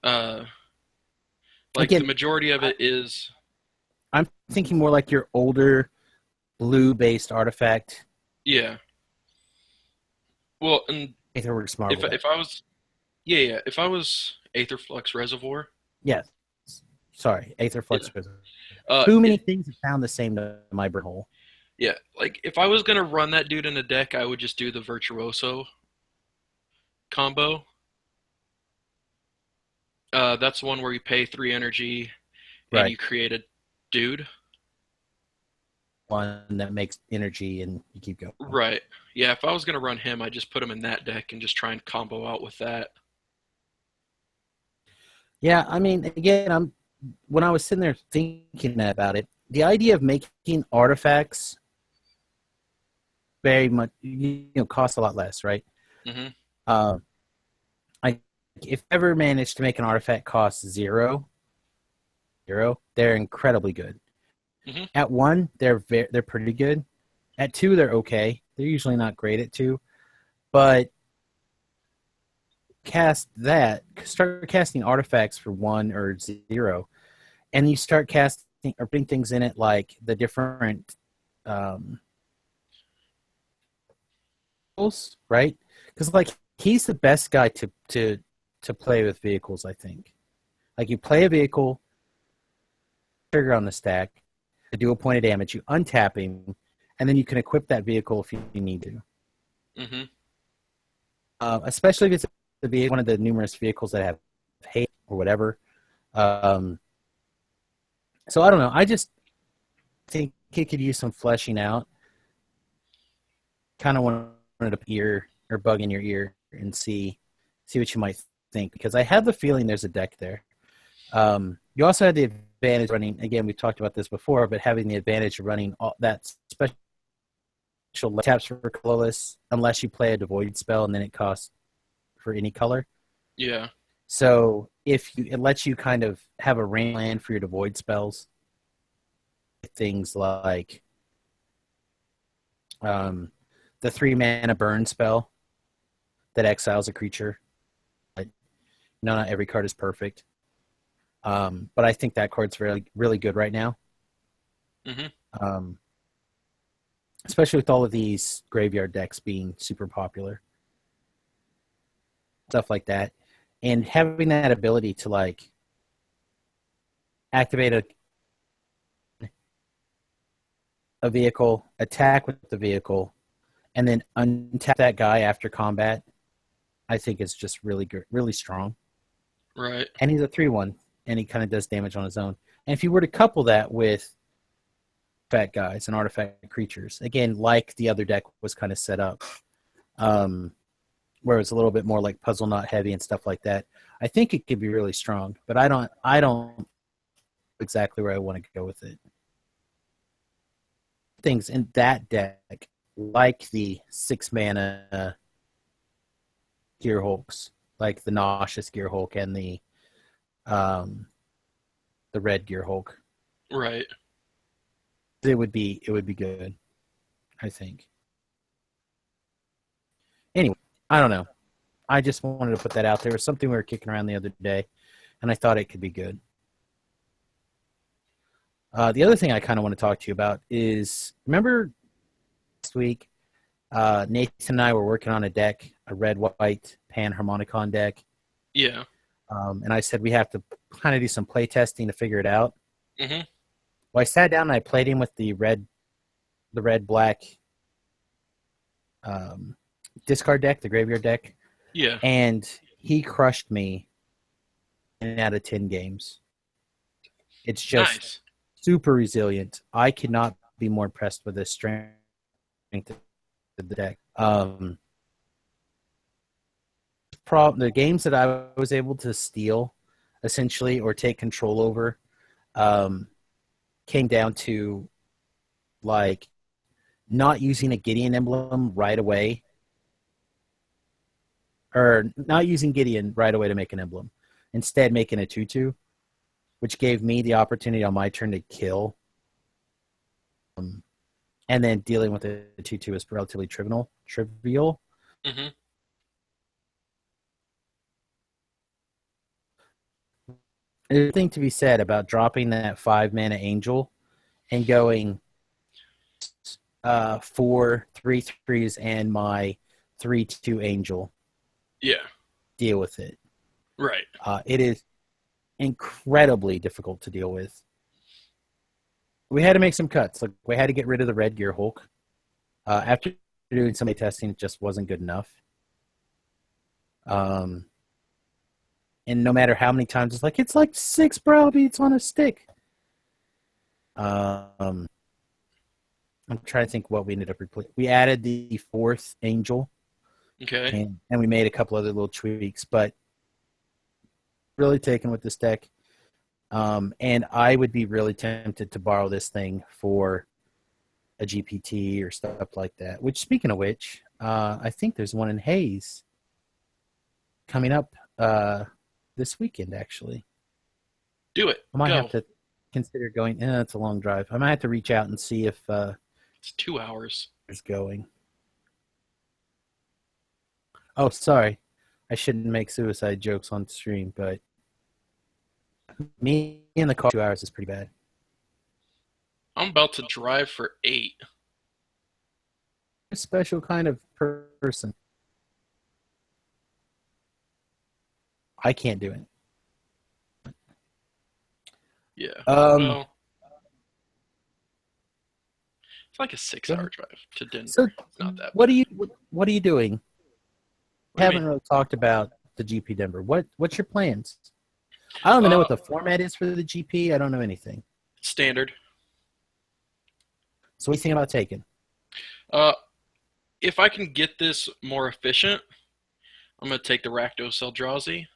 B: Uh, like the
A: Again,
B: majority of it is
A: I'm thinking more like your older blue-based artifact.
B: yeah. Well, and
A: Aetherworks Marvel.
B: if I was if I was Aetherflux Reservoir,
A: Yes. Sorry,
B: yeah.
A: Aetherflux.
B: Uh,
A: Too many
B: it,
A: things have found the same to my burn hole.
B: yeah, like if I was gonna run that dude in a deck, I would just do the Virtuoso combo. That's one where you pay 3 energy and
A: Right.
B: you create a dude.
A: One that makes energy and you keep going.
B: Right. Yeah, if I was gonna run him, I'd just put him in that deck and just try and combo out with that.
A: Yeah, I mean, again, when I was sitting there thinking about it, the idea of making artifacts very much costs a lot less, right?
B: Mm-hmm.
A: Uh, I if ever managed to make an artifact cost zero, they're incredibly good.
B: Mm-hmm.
A: At 1, they're pretty good. At 2, they're okay. They're usually not great at 2, but start casting artifacts for 1 or 0, and you start casting or putting things in it like the different right? Because like he's the best guy to play with vehicles. I think like you play a vehicle, trigger on the stack to do a point of damage, you untap him, and then you can equip that vehicle if you need to.
B: Mm-hmm.
A: Especially if it's one of the numerous vehicles that have hate or whatever. So I don't know. I just think it could use some fleshing out. Kind of wanted to ear or bug in your ear and see what you might think, because I have the feeling there's a deck there. You also have the advantage running, again, we've talked about this before, but having the advantage of running all that special taps for colorless unless you play a devoid spell, and then it costs for any color.
B: Yeah.
A: So it lets you kind of have a rain land for your devoid spells. Things like the 3-mana burn spell that exiles a creature. Not every card is perfect. But I think that card's really, really good right now.
B: Mm-hmm.
A: Especially with all of these graveyard decks being super popular. Stuff like that. And having that ability to like activate a vehicle, attack with the vehicle, and then untap that guy after combat, I think is just really good, really strong.
B: Right.
A: And he's a 3/1, and he kind of does damage on his own. And if you were to couple that with fat guys and artifact creatures, again, like the other deck was kind of set up, where it's a little bit more like puzzle knot heavy and stuff like that, I think it could be really strong. But I don't exactly where I want to go with it. Things in that deck, like the 6 mana Gear Hulks, like the Nauseous Gear Hulk and um, the Red Gear Hulk.
B: Right.
A: It would be good, I think. Anyway, I don't know. I just wanted to put that out there. It was something we were kicking around the other day, and I thought it could be good. The other thing I kind of want to talk to you about is, remember last week, Nathan and I were working on a deck, a red-white Panharmonicon deck,
B: Yeah.
A: and I said we have to kind of do some play testing to figure it out.
B: Mm-hmm.
A: Well, I sat down and I played him with the red-black discard deck, the graveyard deck,
B: Yeah.
A: and he crushed me in out of 10 games. It's just
B: Nice.
A: super resilient. I cannot be more impressed with the strength of the deck. The games that I was able to steal, essentially, or take control over, came down to like not using a Gideon emblem right away, or not using Gideon right away to make an emblem, instead making a 2/2, which gave me the opportunity on my turn to kill. And then dealing with the 2/2 is relatively trivial.
B: Mm-hmm.
A: There's a thing to be said about dropping that 5 mana angel and going 4 3/3s and my 3/2 angel.
B: Yeah.
A: Deal with it.
B: Right.
A: It is incredibly difficult to deal with. We had to make some cuts. Like, we had to get rid of the Red Gear Hulk. After doing some testing, it just wasn't good enough. And no matter how many times it's like 6 browbeats on a stick. I'm trying to think what we ended up replacing. We added the 4th angel.
B: Okay.
A: And we made a couple other little tweaks, but really taken with this deck. And I would be really tempted to borrow this thing for a GPT or stuff like that. Which, speaking of which, I think there's one in Hayes coming up this weekend, actually.
B: Do it.
A: I might
B: Go.
A: have to consider going. It's a long drive. I might have to reach out and see if
B: It's 2 hours.
A: it's going. Oh, sorry. I shouldn't make suicide jokes on stream, but me in the car 2 hours is pretty bad.
B: I'm about to drive for 8.
A: A special kind of person. I can't do it.
B: Yeah.
A: Um,
B: Well, it's like a 6-hour drive to Denver.
A: So,
B: It's not that
A: what
B: bad.
A: are you doing?
B: What
A: We
B: do you
A: haven't
B: mean?
A: really talked about the GP Denver. What's your plans? I don't even know what the format is for the GP. I don't know anything.
B: Standard.
A: So what do you think about taking?
B: Uh, if I can get this more efficient, I'm gonna take the Rakdos Eldrazi.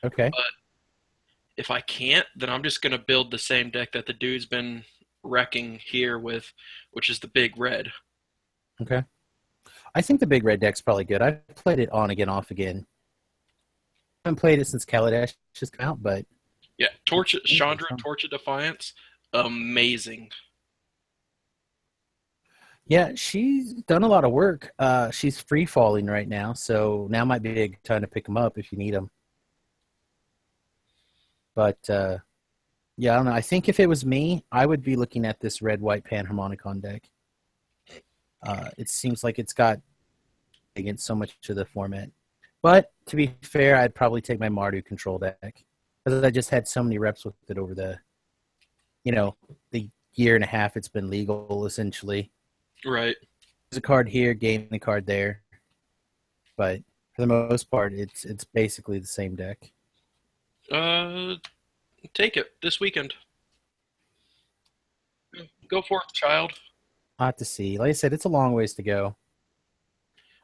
A: Okay.
B: But if I can't, then I'm just gonna build the same deck that the dude's been wrecking here with, which is the big red.
A: Okay. I think the big red deck's probably good. I've played it on again, off again. I haven't played it since Kaladesh has come out, but
B: Yeah, Chandra, Torch of Defiance, amazing.
A: yeah, she's done a lot of work. She's free falling right now, so now might be a good time to pick them up if you need them. But yeah, I don't know. I think if it was me, I would be looking at this red-white Panharmonicon deck. It seems like it's got against so much to the format. But to be fair, I'd probably take my Mardu control deck because I just had so many reps with it over the year and a half it's been legal, essentially.
B: Right.
A: There's a card here, game the card there. But for the most part, it's basically the same deck.
B: Take it this weekend. Go for it, child.
A: I'll have to see. Like I said, it's a long ways to go.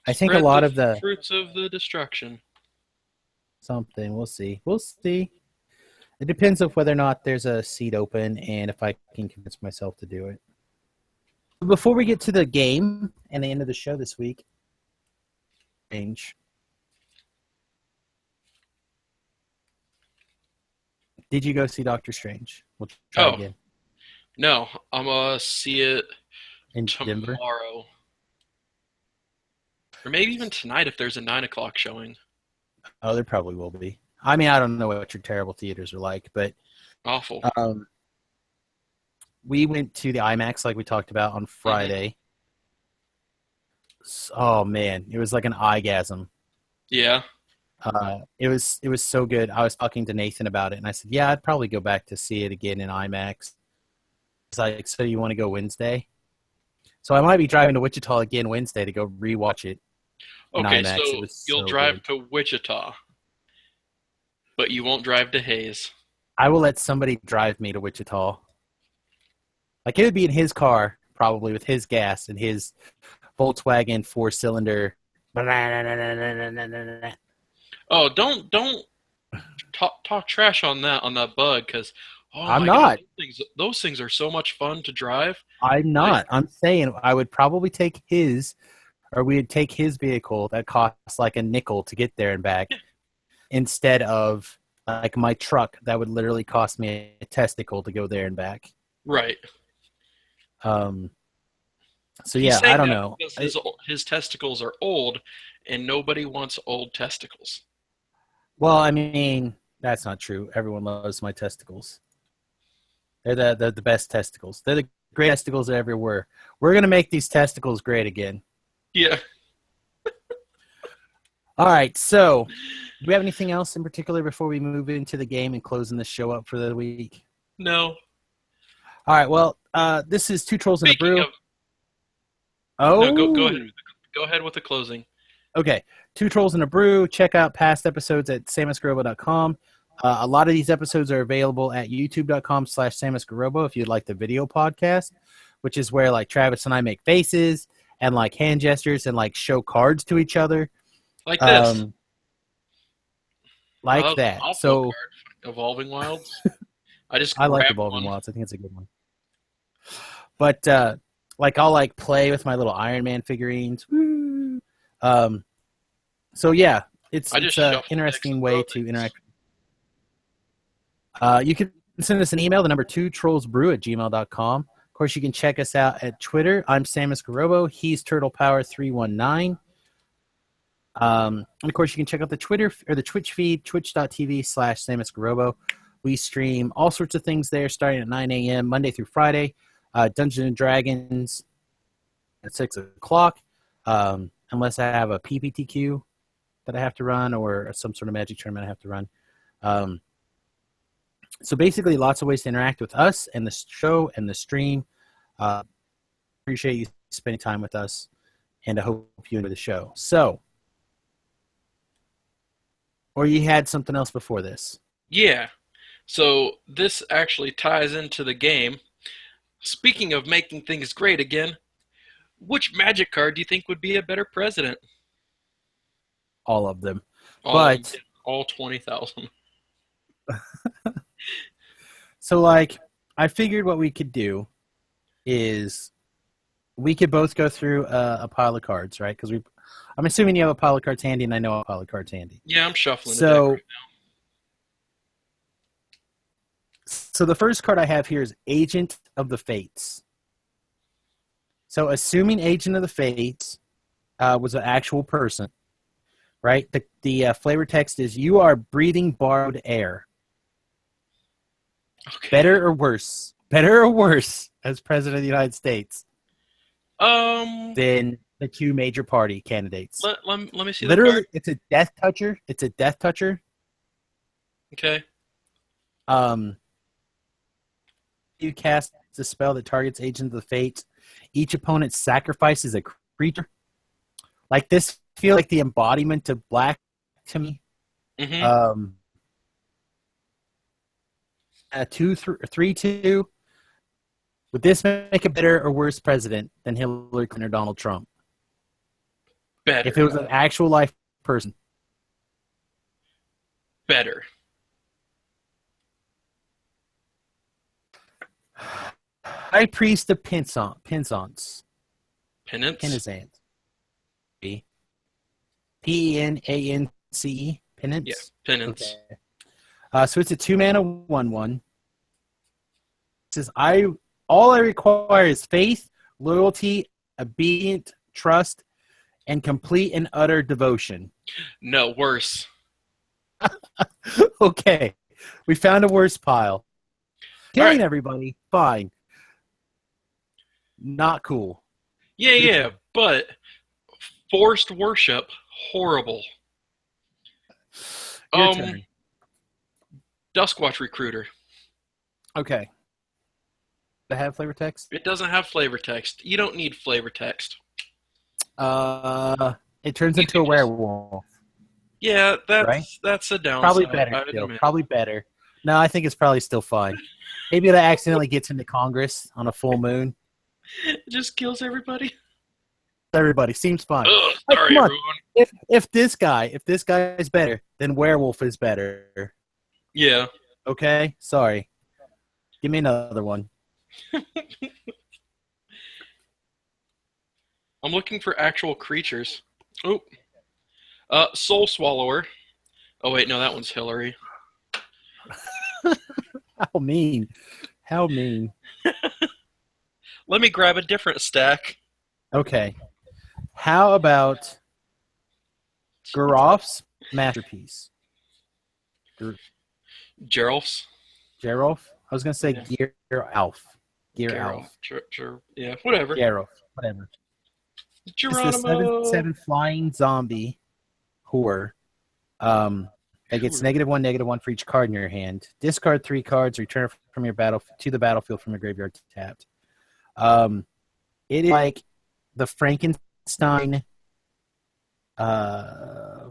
A: I think a
B: Spread
A: lot
B: the
A: of the
B: fruits of the destruction.
A: something. We'll see. We'll see. It depends on whether or not there's a seat open and if I can convince myself to do it. Before we get to the game and the end of the show this week, change. Did you go see Doctor Strange? We'll try
B: Oh,
A: again.
B: no. I'm gonna see it
A: In Denver?
B: tomorrow. Or maybe even tonight if there's a 9 o'clock showing.
A: Oh, there probably will be. I mean, I don't know what your terrible theaters are like, but
B: Awful.
A: we went to the IMAX like we talked about on Friday. Oh man, it was like an eyegasm.
B: Yeah.
A: It was so good. I was talking to Nathan about it, and I said, "Yeah, I'd probably go back to see it again in IMAX." He's like, "So you want to go Wednesday?" So I might be driving to Wichita again Wednesday to go rewatch it in
B: Okay, so
A: IMAX. It was
B: you'll
A: so
B: drive
A: good.
B: to Wichita, but you won't drive to Hayes.
A: I will let somebody drive me to Wichita. Like it would be in his car, probably with his gas and his Volkswagen 4-cylinder.
B: Oh, don't talk trash on that bug, because oh
A: I'm
B: my god,
A: not.
B: those things are so much fun to drive.
A: I'm
B: I
A: not. I'm saying I would probably take his, or we'd take his vehicle that costs like a nickel to get there and back, instead of like my truck that would literally cost me a testicle to go there and back.
B: right.
A: Um. So
B: He's
A: yeah, I
B: saying
A: don't
B: that
A: know.
B: because his testicles are old, and nobody wants old testicles.
A: Well, I mean that's not true. Everyone loves my testicles. They're the best testicles. They're the greatest testicles that ever were. We're gonna make these testicles great again.
B: Yeah.
A: All right. So, do we have anything else in particular before we move into the game and closing the show up for the week?
B: No.
A: All right. Well, this is Two Trolls in a
B: Speaking
A: Brew.
B: of, no, go
A: Oh,
B: ahead. Go ahead with the closing.
A: okay. Two Trolls in a Brew. Check out past episodes at samusgarobo.com. A lot of these episodes are available at youtube.com/samusgarobo if you'd like the video podcast, which is where like Travis and I make faces and like hand gestures and like show cards to each other.
B: Like this. Oh, that
A: Like
B: was an
A: that.
B: awful
A: So
B: card. Evolving Wilds. I just
A: I like
B: grabbed
A: Evolving
B: one.
A: Wilds. I think it's a good one. But like I'll like play with my little Iron Man figurines. Woo! So yeah, it's
B: I just
A: a
B: shuffled decks
A: interesting
B: of
A: way to
B: throw
A: interact. You can send us an email, the number 2trollsbrew@gmail.com. Of course, you can check us out at Twitter. I'm Samus Garobo. He's TurtlePower319. And of course, you can check out the Twitter or the Twitch feed, twitch.tv/Samus Garobo. We stream all sorts of things there starting at 9 a.m. Monday through Friday. Dungeons and Dragons at 6 o'clock. Unless I have a PPTQ that I have to run or some sort of magic tournament I have to run. So basically, lots of ways to interact with us and the show and the stream. Appreciate you spending time with us, and I hope you enjoy the show. So, or you had something else before this?
B: Yeah. So this actually ties into the game. Speaking of making things great again, which magic card do you think would be a better president?
A: All of them.
B: All of them.
A: But,
B: All 20,000.
A: so like, I figured what we could do is we could both go through a pile of cards, right? Because I'm assuming you have a pile of cards handy, and I know a pile of cards handy.
B: Yeah, I'm shuffling the deck
A: So,
B: right
A: so the first card I have here is Agent of the Fates. So, assuming Agent of the Fates was an actual person, right? The flavor text is, "You are breathing borrowed air."
B: now. Okay.
A: Better or worse? Better or worse as president of the United States than the two major party candidates?
B: Let me see the
A: Literally,
B: card.
A: it's a death toucher. It's a death toucher.
B: Okay.
A: You cast a spell that targets Agent of the Fates. Each opponent sacrifices a creature. Like this feels like the embodiment of black to me.
B: Mm-hmm.
A: 3-2. Would this make a better or worse president than Hillary Clinton or Donald Trump?
B: Better.
A: If it was an actual life person.
B: Better.
A: High Priest of Penzance.
B: Penance?
A: Penizance. Penance.
B: Yeah,
A: Penance. Okay.
B: penance.
A: So it's a 2-mana 1/1. It says all I require is faith, loyalty, obedient trust, and complete and utter devotion.
B: No, worse.
A: Okay. We found a worse pile.
B: All
A: Killing
B: right.
A: everybody, fine. Not cool.
B: Yeah, yeah, but forced worship, horrible.
A: Your turn.
B: Duskwatch Recruiter.
A: Okay. Does it have flavor text?
B: It doesn't have flavor text. You don't need flavor text.
A: It turns
B: You
A: into a
B: can just-
A: werewolf,
B: Yeah,
A: right?
B: that's a downside.
A: Probably better
B: I'd
A: still.
B: admit.
A: Probably better. No, I think it's probably still fine. Maybe it accidentally gets into Congress on a full moon.
B: It just kills everybody.
A: Everybody seems fine.
B: Ugh,
A: Like,
B: sorry,
A: come on.
B: everyone.
A: If this guy is better, then werewolf is better.
B: Yeah.
A: Okay? Sorry. Give me another one.
B: I'm looking for actual creatures. Oh. Soul Swallower. Oh, wait, no, that one's Hillary.
A: How mean. How mean.
B: Let me grab a different stack.
A: Okay. How about Garoff's Masterpiece?
B: Geralf's.
A: Gerolf? I was going to say
B: Yeah.
A: Geralf. Geralf.
B: Yeah, whatever.
A: Geralf. Whatever. It's the
B: Geronimo.
A: 7/7 flying zombie whore. That gets -1/-1 for each card in your hand. Discard 3 cards. Return from your to the battlefield from your graveyard tapped. It is like the Frankenstein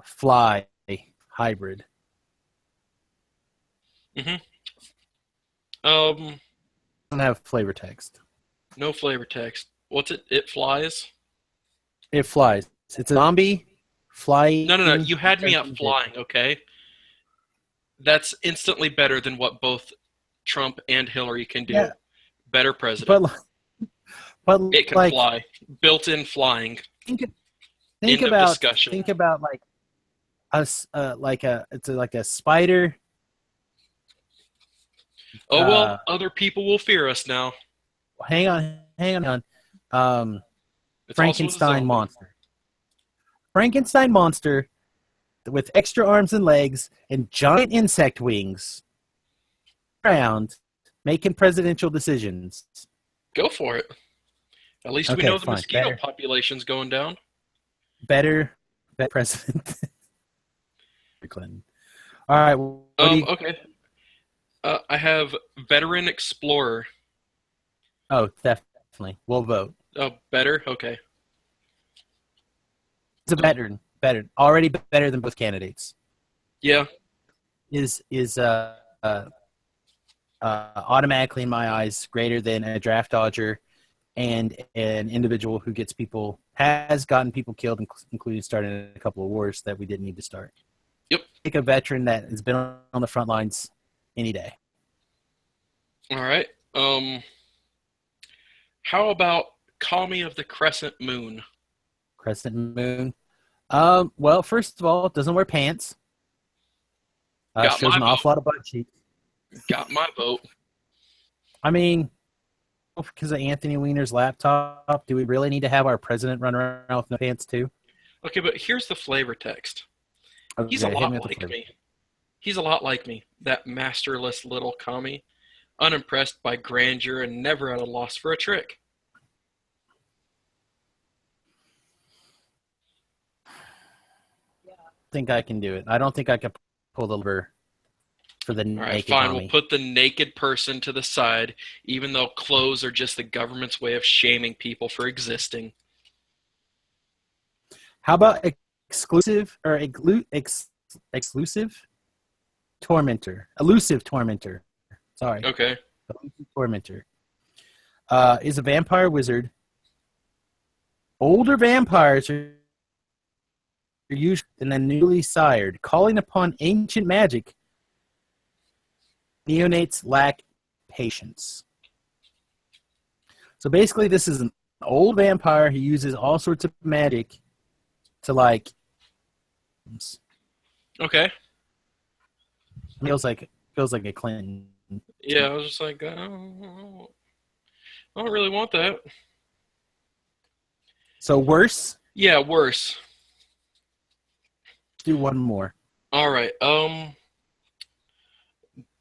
A: fly hybrid. Doesn't have flavor text.
B: No flavor text. What's it? It flies?
A: It flies. It's a zombie flying.
B: No. You had me at flying, okay? That's instantly better than what both Trump and Hillary can do.
A: Yeah.
B: Better president.
A: But
B: It can fly. Built-in flying.
A: Think
B: End of
A: about
B: discussion.
A: Think about like us like a spider.
B: Oh well, other people will fear us now.
A: Hang on.
B: It's
A: Frankenstein monster. Frankenstein monster with extra arms and legs and giant insect wings. Around making presidential decisions.
B: Go for it. At least we know the mosquito population's going down.
A: Better president. Clinton. All right.
B: Okay. I have veteran explorer.
A: Oh, definitely. We'll vote.
B: Oh, better? Okay.
A: It's a veteran. Already better than both candidates.
B: Yeah.
A: Is automatically in my eyes greater than a draft dodger and an individual who has gotten people killed, including starting a couple of wars that we didn't need to start.
B: Yep.
A: Take a veteran that has been on the front lines any day.
B: All right. How about Kami of the Crescent Moon?
A: Crescent Moon. Well, first of all, it doesn't wear pants. Shows an awful lot of butt cheeks.
B: Got my vote.
A: I mean, because of Anthony Weiner's laptop, do we really need to have our president run around with no pants too?
B: Okay, but here's the flavor text.
A: Okay,
B: He's a lot like me. He's a lot like me, that masterless little Kami, unimpressed by grandeur and never at a loss for a trick.
A: I think I can do it. I don't think I can pull the lever for the naked.
B: All right, fine.
A: Kami.
B: We'll put the naked person to the side, even though clothes are just the government's way of shaming people for existing.
A: How about exclusive tormentor? Elusive tormentor. Sorry.
B: Okay.
A: Elusive tormentor. Is a vampire wizard. Older vampires are usually than a newly sired, calling upon ancient magic. Neonates lack patience. So basically, this is an old vampire. He uses all sorts of magic to like
B: Okay.
A: feels like a Clinton.
B: Yeah, I was just like, I don't really want that.
A: So worse.
B: Yeah, worse.
A: Let's do one more.
B: All right.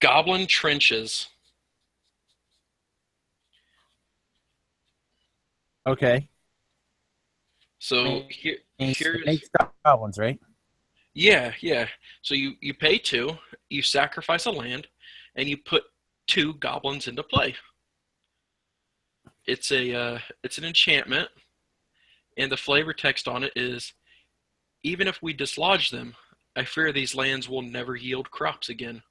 B: Goblin trenches.
A: Okay.
B: So
A: It
B: here's
A: makes goblins, right?
B: yeah, yeah. So you pay two, you sacrifice a land, and you put two goblins into play. It's an enchantment, and the flavor text on it is even if we dislodge them, I fear these lands will never yield crops again.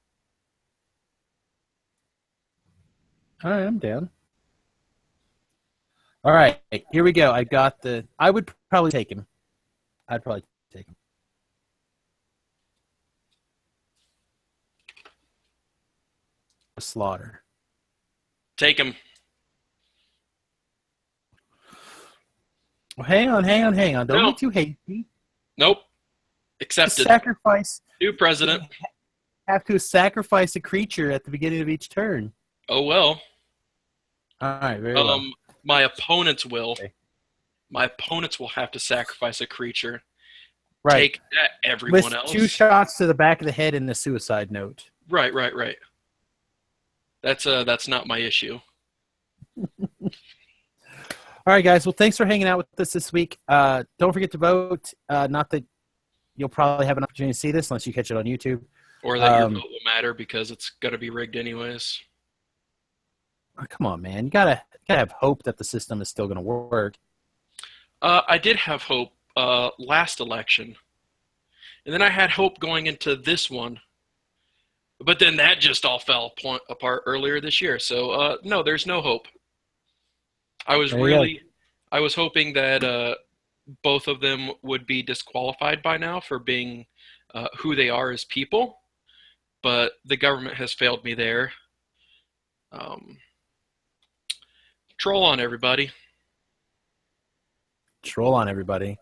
A: All right, I'm down. All right, here we go. I got the. I would probably take him. I'd probably take him. Slaughter.
B: Take them.
A: Well, hang on. Don't
B: No,
A: get too hasty.
B: nope. Accepted.
A: Sacrifice.
B: New president.
A: Have to sacrifice a creature at the beginning of each turn.
B: Oh well.
A: All right, very well.
B: My opponents will.
A: Okay.
B: My opponents will have to sacrifice a creature.
A: Right.
B: Take that, everyone
A: With
B: else.
A: 2 shots to the back of the head and the suicide note.
B: Right. That's not my issue.
A: All right, guys. Well, thanks for hanging out with us this week. Don't forget to vote. Not that you'll probably have an opportunity to see this unless you catch it on YouTube.
B: Or that your vote will matter because it's going to be rigged anyways.
A: Oh, come on, man. You gotta have hope that the system is still going to work.
B: I did have hope last election. And then I had hope going into this one. But then that just all fell apart earlier this year. So, no, there's no hope. I was hoping that both of them would be disqualified by now for being who they are as people. But the government has failed me there. Troll on everybody.
A: Troll on everybody.